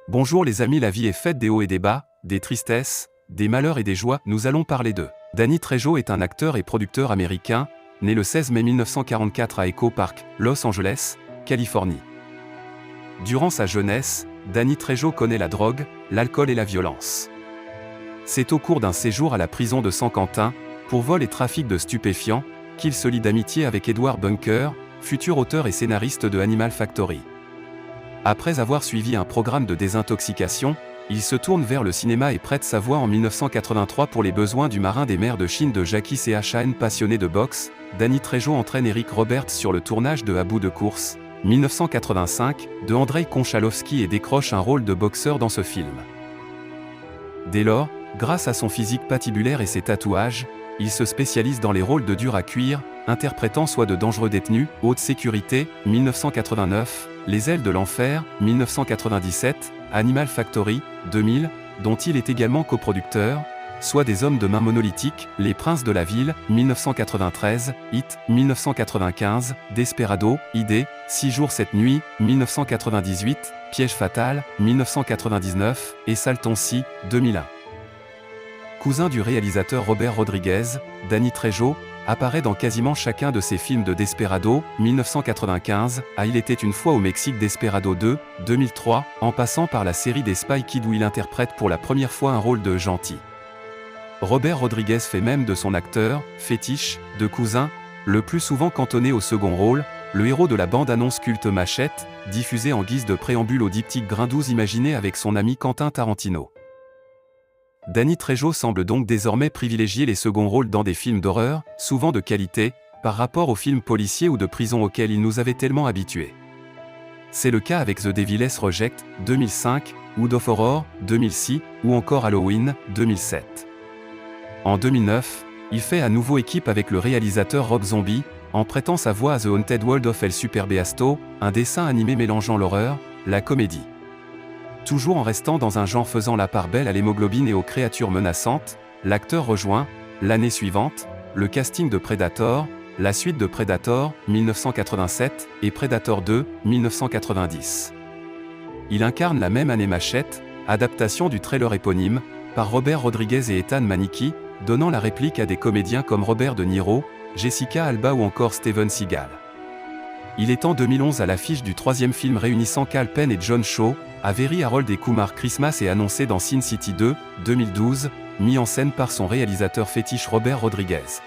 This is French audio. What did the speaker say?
Bonjour les amis, la vie est faite des hauts et des bas, des tristesses, des malheurs et des joies, nous allons parler d'eux. Danny Trejo est un acteur et producteur américain, né le 16 mai 1944 à Echo Park, Los Angeles, Californie. Durant sa jeunesse, Danny Trejo connaît la drogue, l'alcool et la violence. C'est au cours d'un séjour à la prison de San Quentin, pour vol et trafic de stupéfiants, qu'il se lie d'amitié avec Edward Bunker, futur auteur et scénariste de Animal Factory. Après avoir suivi un programme de désintoxication, il se tourne vers le cinéma et prête sa voix en 1983 pour les besoins du marin des mers de Chine de Jackie Chan. Passionné de boxe, Danny Trejo entraîne Eric Roberts sur le tournage de À bout de course, 1985, de Andrei Konchalovsky et décroche un rôle de boxeur dans ce film. Dès lors, grâce à son physique patibulaire et ses tatouages, il se spécialise dans les rôles de dur à cuire, interprétant soit de dangereux détenus, haute sécurité, 1989, Les ailes de l'enfer, 1997, Animal Factory, 2000, dont il est également coproducteur, soit des hommes de main monolithiques, Les princes de la ville, 1993, Hit, 1995, Desperado, ID, 6 jours 7 nuits, 1998, Piège fatal, 1999, et Salton-Sea, 2001. Cousin du réalisateur Robert Rodriguez, Danny Trejo apparaît dans quasiment chacun de ses films de Desperado, 1995, à Il était une fois au Mexique, Desperado 2, 2003, en passant par la série des Spy Kids où il interprète pour la première fois un rôle de gentil. Robert Rodriguez fait même de son acteur, fétiche, de cousin, le plus souvent cantonné au second rôle, le héros de la bande-annonce culte Machette, diffusée en guise de préambule au diptyque Grain 12 imaginé avec son ami Quentin Tarantino. Danny Trejo semble donc désormais privilégier les seconds rôles dans des films d'horreur, souvent de qualité, par rapport aux films policiers ou de prison auxquels il nous avait tellement habitués. C'est le cas avec The Devil's Reject, 2005, Hood of Horror, 2006, ou encore Halloween, 2007. En 2009, il fait à nouveau équipe avec le réalisateur Rob Zombie, en prêtant sa voix à The Haunted World of El Superbeasto, un dessin animé mélangeant l'horreur, la comédie. Toujours en restant dans un genre faisant la part belle à l'hémoglobine et aux créatures menaçantes, l'acteur rejoint, l'année suivante, le casting de Predator, la suite de Predator, 1987, et Predator 2, 1990. Il incarne la même année Machette, adaptation du trailer éponyme, par Robert Rodriguez et Ethan Manicky, donnant la réplique à des comédiens comme Robert De Niro, Jessica Alba ou encore Steven Seagal. Il est en 2011 à l'affiche du troisième film réunissant Kal Penn et John Cho, Avery Harold et Kumar Christmas et annoncé dans Sin City 2, 2012, mis en scène par son réalisateur fétiche Robert Rodriguez.